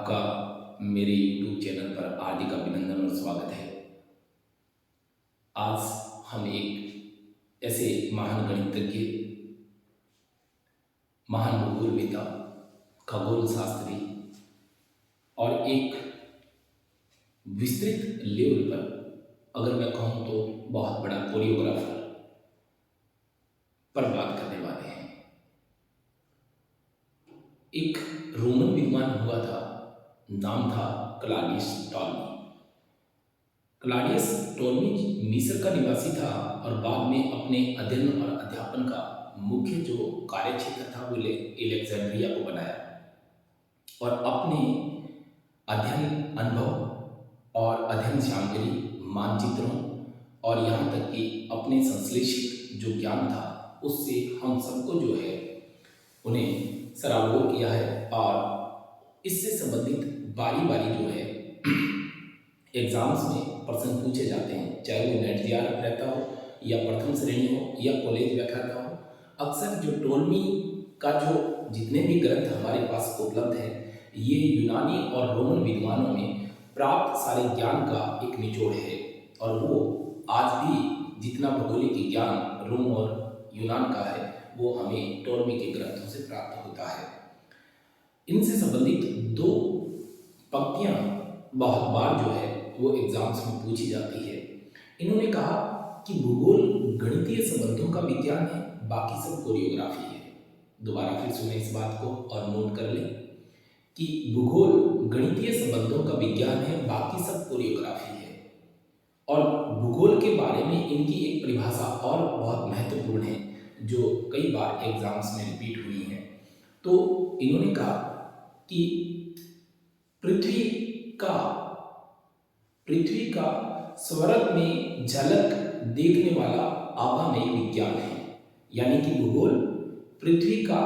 आपका मेरे YouTube channel पर हार्दिक अभिनंदन और स्वागत है। आज हम एक ऐसे महान गणितज्ञ, महान भूगोलवेत्ता, खगोल शास्त्री और एक विस्तृत लेवल पर अगर मैं कहूँ तो बहुत बड़ा कोरियोग्राफर पर बात करने वाले हैं। एक रोमन विद्वान हुआ था, नाम था क्लाडियस टॉलमी। क्लाडियस टॉलमी मिस्र का निवासी था और बाद में अपने अध्ययन और अध्यापन का मुख्य जो कार्यक्षेत्र था वो एलेक्जेंड्रिया को बनाया और अपने अध्ययन अनुभव और अध्ययन सामग्री, मानचित्रों और यहाँ तक कि अपने संश्लेषित जो ज्ञान था उससे हम सबको जो है उन्हें सराबोर किया है और इससे संबंधित बारी बारी जो है एग्जाम्स में प्रश्न पूछे जाते हैं, चाहे वो नेट जीआरएफ रहता हो या प्रथम श्रेणी हो या कॉलेज व्याख्याता हो। अक्सर जो टोलमी का जो जितने भी ग्रंथ हमारे पास उपलब्ध है ये यूनानी और रोमन विद्वानों में प्राप्त सारे ज्ञान का एक निचोड़ है और वो आज भी जितना भौगोलिक ज्ञान रोम और यूनान का है वो हमें टोलमी के ग्रंथों से प्राप्त होता है। इनसे संबंधित दो पंक्तियां बहुत बार जो है वो एग्जाम्स में पूछी जाती है। इन्होंने कहा कि भूगोल गणितीय संबंधों का विज्ञान है, बाकी सब कोरियोग्राफी है। दोबारा फिर सुने इस बात को और नोट कर लें कि भूगोल गणितीय संबंधों का विज्ञान है, बाकी सब कोरियोग्राफी है। और भूगोल के बारे में इनकी एक परिभाषा और बहुत महत्वपूर्ण है जो कई बार एग्जाम्स में रिपीट हुई है। तो इन्होंने कहा कि पृथ्वी का स्वर्ग में झलक देखने वाला आभामयी विज्ञान है। यानी कि भूगोल पृथ्वी का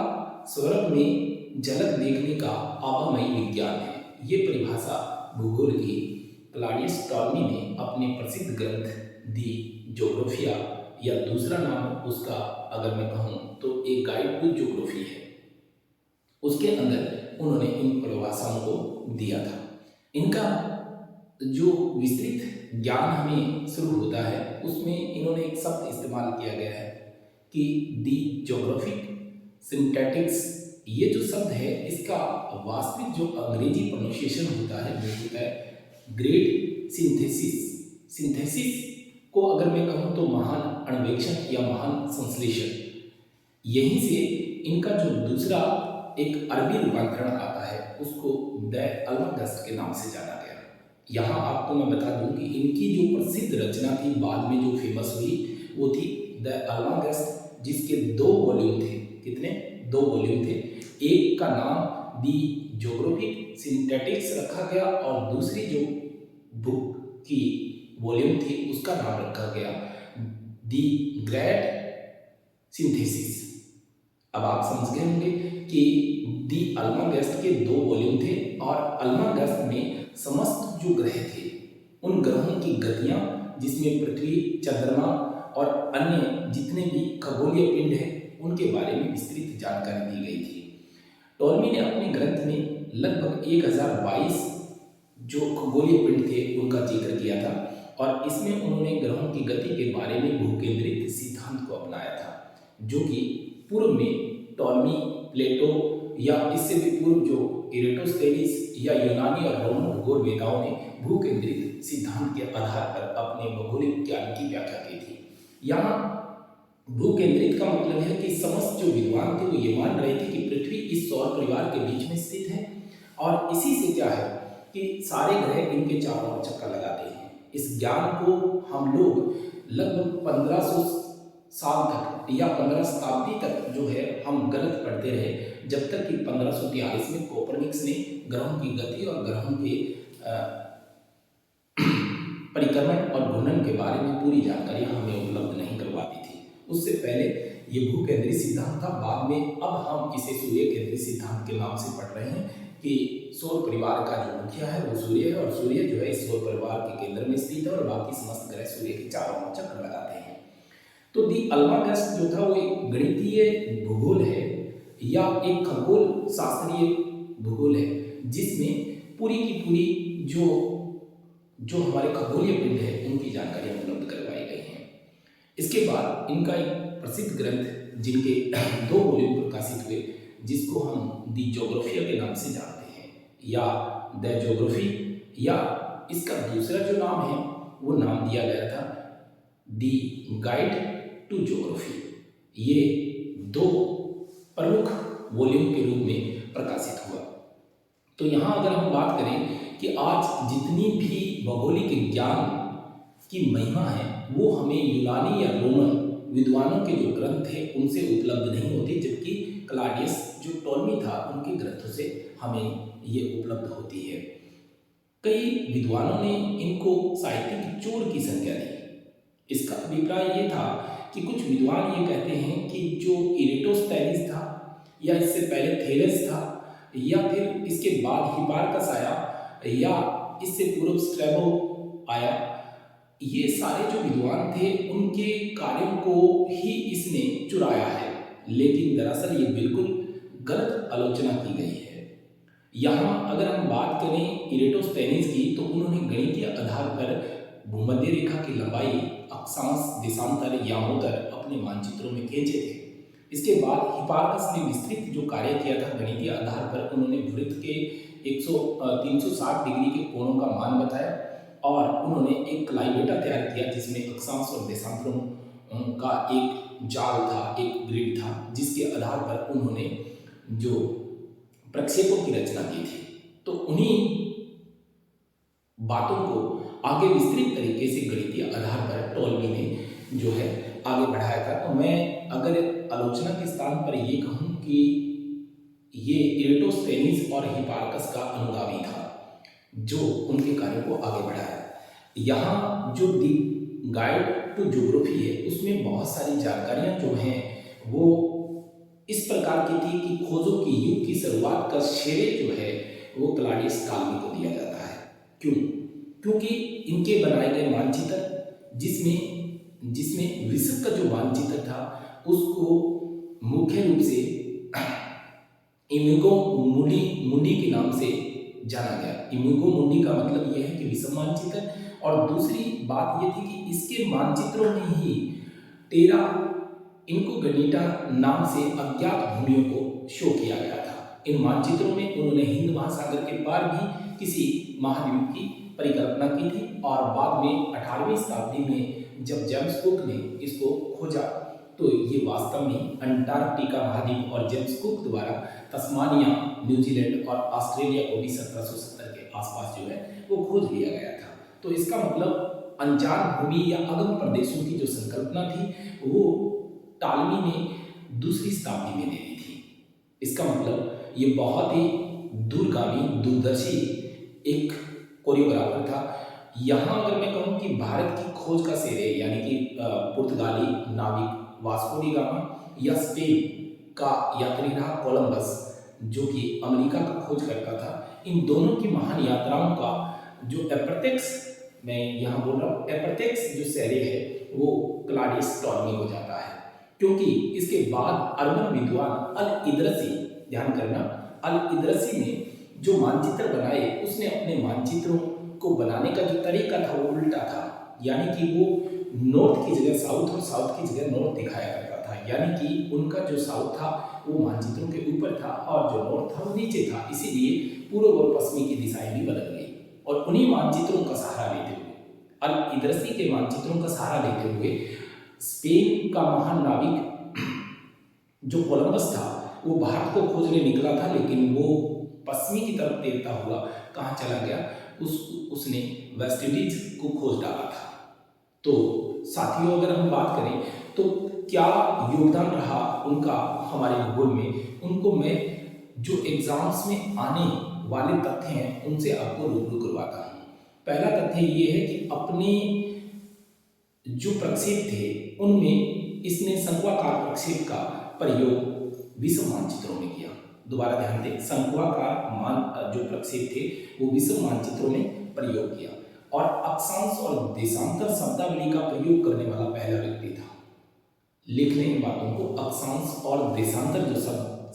स्वर्ग में झलक देखने का आभामयी विज्ञान है। ये परिभाषा भूगोल की क्लाडियस टॉलमी ने अपने प्रसिद्ध ग्रंथ दी ज्योग्राफिया या दूसरा नाम उसका अगर मैं कहूँ तो एक गाइड टू ज्योग्राफी है, उसके अंदर उन्होंने इन परिभाषाओं को दिया था। इनका जो विस्तृत ज्ञान हमें शुरू होता है उसमें इन्होंने एक शब्द इस्तेमाल किया गया है कि दी ज्योग्राफिक सिंथेटिक्स। ये जो शब्द है इसका वास्तविक जो अंग्रेजी प्रोनाउंसिएशन होता है वो होता है ग्रेट सिंथेसिस। सिंथेसिस को अगर मैं कहूँ तो महान अन्वेषण या महान संश्लेषण। यहीं से इनका जो दूसरा एक अरबी रूपांतरण आता है उसको द अलमगस्ट के नाम से जाना गया। यहाँ आपको मैं बता दूं कि इनकी जो प्रसिद्ध रचना थी बाद में जो फेमस हुई वो थी द अलमगस्ट, जिसके 2 वॉल्यूम थे। कितने? 2 वॉल्यूम थे। एक का नाम दी ज्योग्राफिक सिंथेटिक्स रखा गया और दूसरी जो बुक की वॉल्यूम थी उसका नाम रखा गया दी ग्रेट सिंथेसिस। अब आप समझ गए होंगे कि दी अल्मागस्ट के 2 वॉल्यूम थे और अल्मागस्ट में समस्त जो ग्रह थे उन ग्रहों की गतियां, जिसमें पृथ्वी, चंद्रमा और अन्य जितने भी खगोलीय पिंड हैं उनके बारे में विस्तृत जानकारी दी गई थी। टॉलमी ने अपने ग्रंथ में लगभग 1022 जो खगोलीय पिंड थे उनका जिक्र किया था और इसमें उन्होंने ग्रहों की गति के बारे में भूकेंद्रित सिद्धांत को अपनाया था, जो कि पूर्व में टॉलमी, प्लेटो या इससे भी पूर्व जो इरेटोस्थेनीस या यूनानी और रोमन भूगोलवेत्ताओं ने भूकेंद्रित सिद्धांत के आधार पर अपने भौगोलिक ज्ञान की व्याख्या की थी। यहाँ भूकेंद्रित का मतलब है कि समस्त जो विद्वान थे वो ये मान रहे थे कि पृथ्वी इस सौर परिवार के बीच में स्थित है और इसी से क्या है कि सारे ग्रह इनके चारों ओर चक्कर लगाते हैं। इस ज्ञान को हम लोग लगभग 1500 साल तक या 15 शताब्दी तक जो है हम गलत पढ़ते रहे, जब तक कि 1543 में कोपरनिकस ने ग्रहों की गति और ग्रहों के परिक्रमण और घूर्णन के बारे में पूरी जानकारियां हमें उपलब्ध नहीं करवाती थी। उससे पहले ये भूकेंद्रित सिद्धांत था, बाद में अब हम इसे सूर्य केंद्रित सिद्धांत के नाम से पढ़ रहे हैं कि सौर परिवार का जो मुखिया है वो सूर्य है और सूर्य जो है इस सौर परिवार के केंद्र में स्थित है और बाकी समस्त ग्रह सूर्य के चारों ओर चक्कर लगाते हैं। तो दी अल्मागस्ट जो था वो एक गणितीय भूगोल है या एक खगोल शास्त्रीय भूगोल है जिसमें पूरी की पूरी जो जो हमारे खगोलीय पिंड है उनकी जानकारियाँ उपलब्ध करवाई गई हैं। इसके बाद इनका एक प्रसिद्ध ग्रंथ जिनके 2 वॉल्यूम प्रकाशित हुए, जिसको हम दी ज्योग्राफिया के नाम से जानते हैं, या द ज्योग्राफी, या इसका दूसरा जो नाम है वो नाम दिया गया था दी गाइड टू ज्योग्राफी। ये 2 प्रमुख वॉल्यूम के रूप में प्रकाशित हुआ। तो यहाँ अगर हम बात करें कि आज जितनी भी भौगोलिक ज्ञान की महिमा है वो हमें यूनानी या रोमन विद्वानों के जो ग्रंथ थे उनसे उपलब्ध नहीं होती, जबकि क्लाडियस जो टॉलमी था उनके ग्रंथों से हमें ये उपलब्ध होती है। कई विद्वानों ने इनको साहित्यिक चोर की संज्ञा दी। इसका अभिप्राय ये था कि कुछ विद्वान ये कहते हैं कि जो इरेटोस्थेनीज था, या इससे पहले थेलेस था, या फिर इसके बाद हिपार्कस आया, या इससे पूर्व स्ट्रैबो आया, ये सारे जो विद्वान थे उनके कार्यों को ही इसने चुराया है। लेकिन दरअसल ये बिल्कुल गलत आलोचना की गई है। यहाँ अगर हम बात करें इरेटोस्थेनीज की, तो उन्होंने गणितीय आधार पर भूमध्य रेखा की लंबाई, अक्षांश, देशांतर, यामोत्तर अपने मानचित्रों में खींचे थे। इसके बाद हिपार्कस ने विस्तृत जो कार्य किया था गणितीय आधार पर, उन्होंने वृत्त के 360 डिग्री के कोणों का मान बताया, और उन्होंने एक क्लाइवेटा तैयार किया जिसमें अक्षांश और देशांतरों का एक जाल था, एक ग्रिड था, जिसके आधार पर उन्होंने जो प्रक्षेपों की रचना की थी। तो उन्हीं बातों को आगे विस्तृत तरीके से गणितीय आधार पर टॉलमी ने जो है आगे बढ़ाया था। तो मैं अगर आलोचना के स्थान पर ये कहूँ कि ये इरेटोस्थेनीज और हिपार्कस का अनुगामी था जो उनके कार्यों को आगे बढ़ाया। यहाँ जो दी गाइड टू ज्योग्राफी है उसमें बहुत सारी जानकारियाँ जो हैं वो इस प्रकार की थी कि खोजों की युग की शुरुआत का श्रेय जो है वो क्लाडियस टॉलमी को दिया जाता है। क्यों? क्योंकि इनके बनाए गए मानचित्र जिसमें विश्व का जो मानचित्र था उसको मुख्य रूप से इमिगो मुंडी के नाम से जाना गया। इमिगो मुंडी का मतलब यह है कि विश्व मानचित्र, और दूसरी बात यह थी कि इसके मानचित्रों में ही टेरा इनकोगनिटा नाम से अज्ञात भूमियों को शो किया गया था। इन मानचित्रों में उन्होंने हिंद महासागर के पार भी किसी महाद्वीप की परिकल्पना की थी, और बाद में 18वीं शताब्दी में जब जेम्स कुक ने इसको खोजा तो ये वास्तव में अंटार्कटिका महाद्वीप और जेम्स कुक द्वारा तस्मानिया, न्यूजीलैंड और ऑस्ट्रेलिया को भी 1770 के आसपास जो है वो खोज लिया गया था। तो इसका मतलब अनजान भूमि या अगम प्रदेशों की जो संकल्पना थी वो टॉलमी ने दूसरी शताब्दी में दे दी थी। इसका मतलब ये बहुत ही दूरगामी, दूरदर्शी एक कोरियोग्राफर था। यहाँ अगर मैं कहूँ कि भारत की खोज का श्रेय यानी कि पुर्तगाली नाविक वास्को डी गामा या स्पेन का यात्री रहा कोलंबस जो कि अमेरिका का खोज करता था, इन दोनों की महान यात्राओं का जो अप्रत्यक्ष, मैं यहाँ बोल रहा हूँ अप्रत्यक्ष जो श्रेय है वो क्लाडियस टॉलमी हो जाता है। क्योंकि इसके बाद अरबन विद्वान अल इदरसी, ध्यान करना, अल इदरसी ने जो मानचित्र बनाए उसने अपने मानचित्रों को बनाने का जो तरीका था वो उल्टा था। यानी कि वो नॉर्थ की जगह साउथ और साउथ की जगह नॉर्थ दिखाया करता था। यानी कि उनका जो साउथ था वो मानचित्रों के ऊपर था और जो नॉर्थ था वो नीचे था। इसीलिए पूर्व और पश्चिमी की दिशाएं भी बदल गई। और उन्हीं मानचित्रों का सहारा लेते हुए, अल इदरसी के मानचित्रों का सहारा लेते हुए, स्पेन का महान नाविक जो कोलंबस था वो भारत को खोजने निकला था, लेकिन वो पश्चिमी की तरफ तैरता हुआ कहाँ चला गया, उसने वेस्ट इंडीज को खोज डाला था। तो साथियों, अगर हम बात करें तो क्या योगदान रहा उनका हमारे भूगोल में, उनको मैं जो एग्जाम्स में आने वाले तथ्य हैं उनसे आपको रूबरू करवाता हूँ। पहला तथ्य ये है कि अपने जो प्रक्षेप थे उनमें इसने शंक्वाकार प्रक्षेप का प्रयोग विश्व मानचित्रों में किया। दोबारा ध्यान दें, शंक्वाकार जो प्रक्षेप थे वो विश्व मानचित्रों में प्रयोग किया। और अक्षांश और देशांतर शब्दावली का प्रयोग करने वाला पहला व्यक्ति था। लिखने की बातों को अक्षांश और देशांतर जो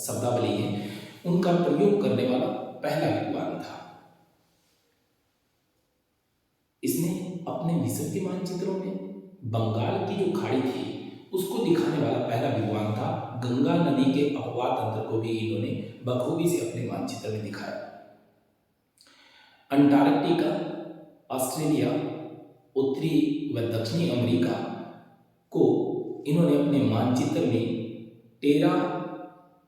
शब्दावली है उनका प्रयोग करने वाला पहला विद्वान था। इसने अपने विश्व के मानचित्रों में बंगाल की जो खाड़ी थी उसको दिखाने वाला पहला विद्वान था। गंगा नदी के अपवाह तंत्र को भी इन्होंने बखूबी से अपने मानचित्र में दिखाया। अंटार्कटिका, ऑस्ट्रेलिया, उत्तरी व दक्षिणी अमेरिका को इन्होंने अपने मानचित्र में टेरा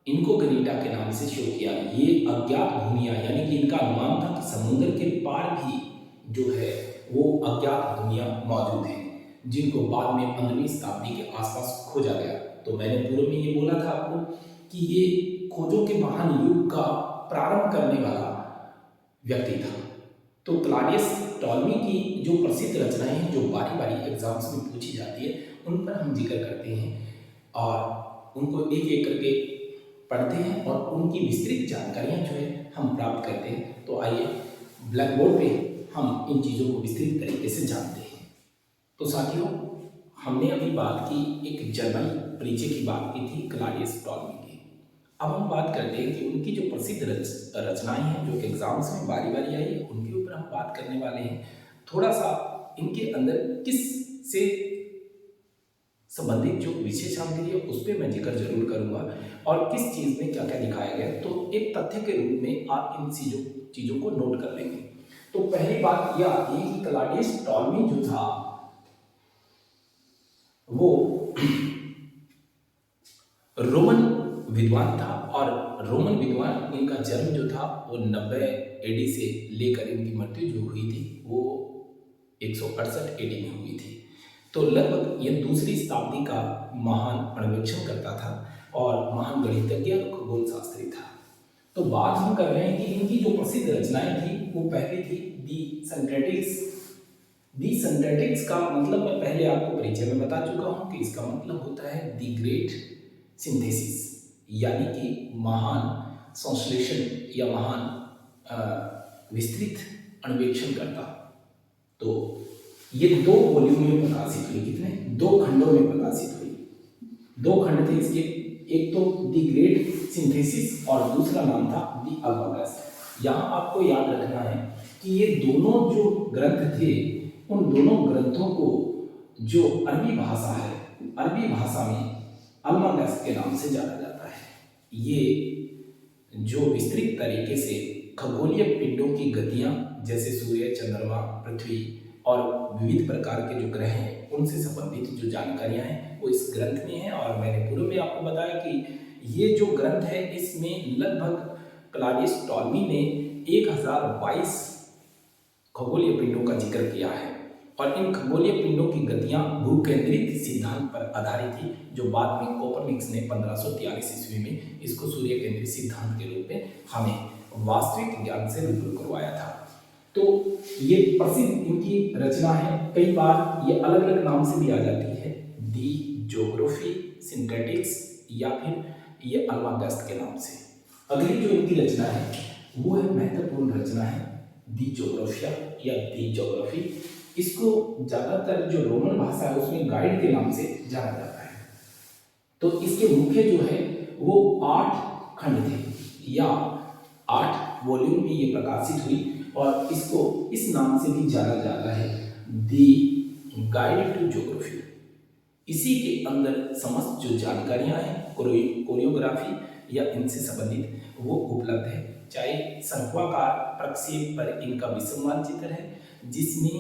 इनकोगनिटा के नाम से शो किया। ये अज्ञात भूमियां, यानी कि इनका अनुमान था कि समुद्र के पार भी जो है वो अज्ञात भूमियां मौजूद हैं, जिनको बाद में 15वीं शताब्दी के आसपास खोजा गया। तो मैंने पूर्व में ये बोला था आपको कि ये खोजों के महान युग का प्रारंभ करने वाला व्यक्ति था। तो क्लॉडियस टॉलमी की जो प्रसिद्ध रचनाएं हैं, जो बारी बारी एग्जाम्स में पूछी जाती है, उन पर हम जिक्र करते हैं और उनको एक एक करके पढ़ते हैं और उनकी विस्तृत जानकारियां जो है हम प्राप्त करते हैं। तो आइए ब्लैक बोर्ड पे हम इन चीज़ों को विस्तृत तरीके से जानते हैं। तो साथियों, हमने अभी बात की, एक जनरल परिचय की बात की थी क्लॉडियस टॉलमी की। अब हम बात करते हैं कि उनकी जो प्रसिद्ध रचनाएं हैं, जो एग्जाम्स में बारी बारी आई है, उनके ऊपर हम बात करने वाले हैं। थोड़ा सा इनके अंदर किस से संबंधित जो विशेष जानकारी है उस पर मैं जिक्र जरूर करूंगा और किस चीज़ में क्या क्या दिखाया गया, तो एक तथ्य के रूप में आप इन चीज़ों को नोट कर लेंगे। तो पहली बात यह आती है कि क्लॉडियस टॉलमी जो था वो रोमन विद्वान था और रोमन विद्वान, इनका जन्म जो था वो 90 एडी से लेकर इनकी मृत्यु जो हुई थी वो 168 एडी में हुई थी। तो लगभग ये 2री शताब्दी का महान अन्वेषण करता था और महान गणितज्ञ और खगोल शास्त्री था। तो बात हम कर रहे हैं कि इनकी जो प्रसिद्ध रचनाएं थी वो पहली थी दी सिंथेटिक्स। दी सिंथेटिक्स का मतलब मैं पहले आपको परिचय में बता चुका हूं कि इसका मतलब होता है दी ग्रेट सिंथेसिस, यानी कि महान संश्लेषण या महान विस्तृत अन्वेषण करता। तो ये 2 वॉल्यूम में प्रकाशित हुई। कितने? 2 खंडों में प्रकाशित हुई। 2 खंड थे इसके, एक तो दी ग्रेट सिंथेसिस और दूसरा नाम था दी अल्बागस। यहाँ आपको याद रखना है कि ये दोनों जो ग्रंथ थे, उन दोनों ग्रंथों को जो अरबी भाषा है, अरबी भाषा में अल्बागस के नाम से जाना जाता है। ये जो विस्तृत तरीके से खगोलीय पिंडों की गतियां, जैसे सूर्य, चंद्रमा, पृथ्वी और विविध प्रकार के जो ग्रह हैं, उनसे संबंधित जो जानकारियां हैं वो इस ग्रंथ में है। और मैंने पूर्व में आपको बताया कि ये जो ग्रंथ है इसमें लगभग क्लॉडियस टॉलमी ने 1022 खगोलीय पिंडों का जिक्र किया है और इन खगोलीय पिंडों की गतियां भूकेंद्रित सिद्धांत पर आधारित थी, जो बाद में कोपरनिकस ने 1543 ईस्वी में इसको सूर्य केंद्रित सिद्धांत के रूप में हमें वास्तविक ज्ञान से रूबरू करवाया था। तो ये प्रसिद्ध इनकी रचना है। कई बार ये अलग अलग नाम से भी आ जाती है, दी ज्योग्राफी सिंथेटिक्स या फिर ये अल्बागस के नाम से। अगली जो इनकी रचना है वो है महत्वपूर्ण रचना है दी ज्योग्राफिया या दी ज्योग्राफी। इसको ज्यादातर जो रोमन भाषा है उसमें गाइड के नाम से जाना जाता है। तो इसके मुख्य जो है वो 8 खंड थे या 8 वॉल्यूम में ये प्रकाशित हुई और इसको इस नाम से भी जाना जाता है, दी गाइड टू ज्योग्राफी। इसी के अंदर समस्त जो जानकारियां हैं कोरियोग्राफी या इनसे संबंधित वो उपलब्ध है। चाहे शंक्वाकार प्रक्षेप पर इनका विश्व मानचित्र है, जिसमें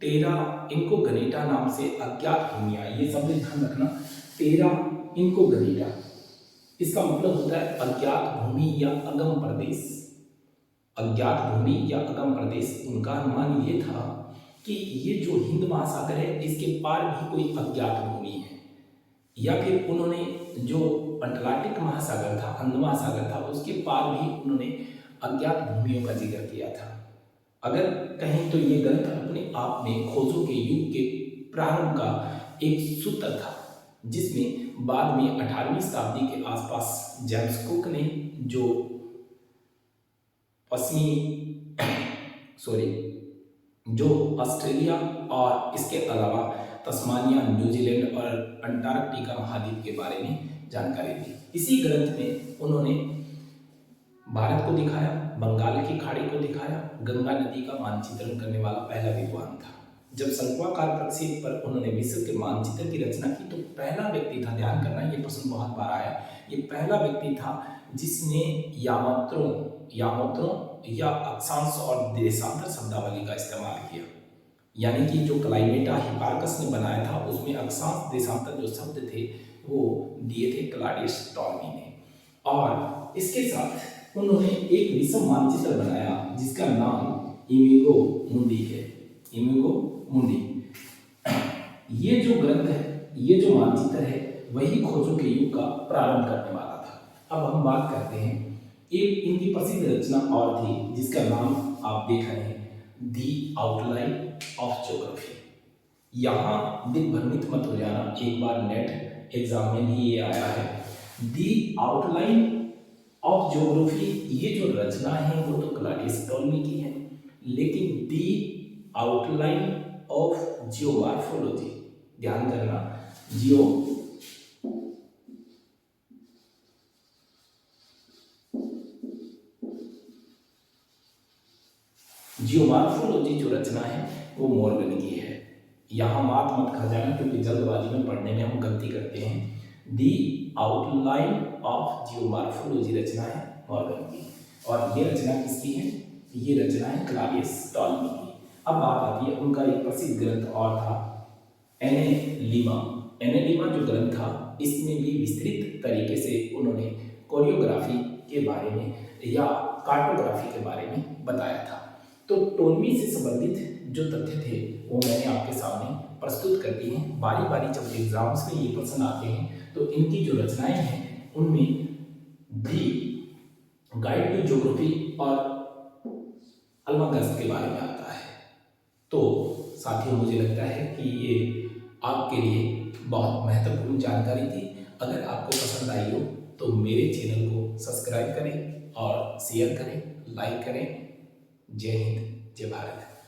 टेरा इनकोगनिटा नाम से अज्ञात भूमियां, ये सब ध्यान रखना, टेरा इनकोगनिटा इसका मतलब होता है अज्ञात भूमि या अगम प्रदेश। अज्ञात भूमि या अगम प्रदेश, उनका अनुमान ये था कि ये जो हिंद महासागर है इसके पार भी कोई अज्ञात भूमि है, या फिर उन्होंने जो अटलांटिक महासागर था, हिंद महासागर था, उसके पार भी उन्होंने अज्ञात भूमियों का जिक्र किया था। अगर कहें तो ये ग्रंथ अपने आप में खोजों के युग के प्रारंभ का एक सूत्र था, जिसमें बाद में 18वीं शताब्दी के आसपास जेम्स कुक ने जो जो ऑस्ट्रेलिया और इसके अलावा तस्मानिया, न्यूजीलैंड और अंटार्कटिका महाद्वीप के बारे में जानकारी दी। इसी ग्रंथ में उन्होंने भारत को दिखाया, बंगाल की खाड़ी को दिखाया, गंगा नदी का मानचित्रण करने वाला पहला विद्वान था। जब शंक्वाकार प्रक्षेप पर उन्होंने विश्व के मानचित्र की रचना की तो पहला व्यक्ति था, ध्यान करना ये प्रश्न बहुत बार आया, ये पहला व्यक्ति था जिसने यामात्रों या अक्षांश और देशांतर शब्दावली का इस्तेमाल किया। यानी कि जो क्लाइमेटा हिपार्कस ने बनाया था उसमें अक्षांश देशांतर जो शब्द थे वो दिए थे क्लॉडियस टॉलमी ने। और इसके साथ उन्होंने एक विषम मानचित्र बनाया जिसका नाम इमिगो मुंडी है। इमिगो मुंडी, ये जो ग्रंथ है, ये जो मानचित्र है, वही खोजों के युग का प्रारंभ करने वाला था। अब हम बात करते हैं, एक इनकी प्रसिद्ध रचना और थी जिसका नाम आप देख रहे हैं, दी आउटलाइन ऑफ ज्योग्राफी। यहाँ दिग्भ्रमित मत हो जाना, एक बार नेट एग्जाम में भी ये आया है। दी आउटलाइन ऑफ ज्योग्राफी, ये जो रचना है वो तो क्लॉडियस टॉलमी की है, लेकिन दी आउटलाइन ऑफ जियोमॉर्फोलॉजी, ध्यान करना, जियोमॉर्फोलॉजी जो रचना है वो मॉर्गन की है। यहाँ मात मत खा जाना क्योंकि जल्दबाजी में पढ़ने में हम गलती करते हैं। दी आउटलाइन ऑफ जियोमॉर्फोलॉजी रचना है मॉर्गन की, और ये रचना किसकी है? ये रचना है क्लॉडियस टॉलमी की। अब बात आती है उनका एक प्रसिद्ध ग्रंथ और था एनेलिमा। एनेलिमा जो ग्रंथ था इसमें भी विस्तृत तरीके से उन्होंने कोरियोग्राफी के बारे में या कार्टोग्राफी के बारे में बताया था। तो टोलमी से संबंधित जो तथ्य थे वो मैंने आपके सामने प्रस्तुत कर दिए हैं। बारी बारी जब एग्जाम्स में ये प्रश्न आते हैं तो इनकी जो रचनाएं हैं उनमें दी गाइड टू ज्योग्राफी और अल्मागस्त के बारे में आता है। तो साथियों, मुझे लगता है कि ये आपके लिए बहुत महत्वपूर्ण जानकारी थी। अगर आपको पसंद आई हो तो मेरे चैनल को सब्सक्राइब करें और शेयर करें, लाइक करें। जय हिंद, जय भारत।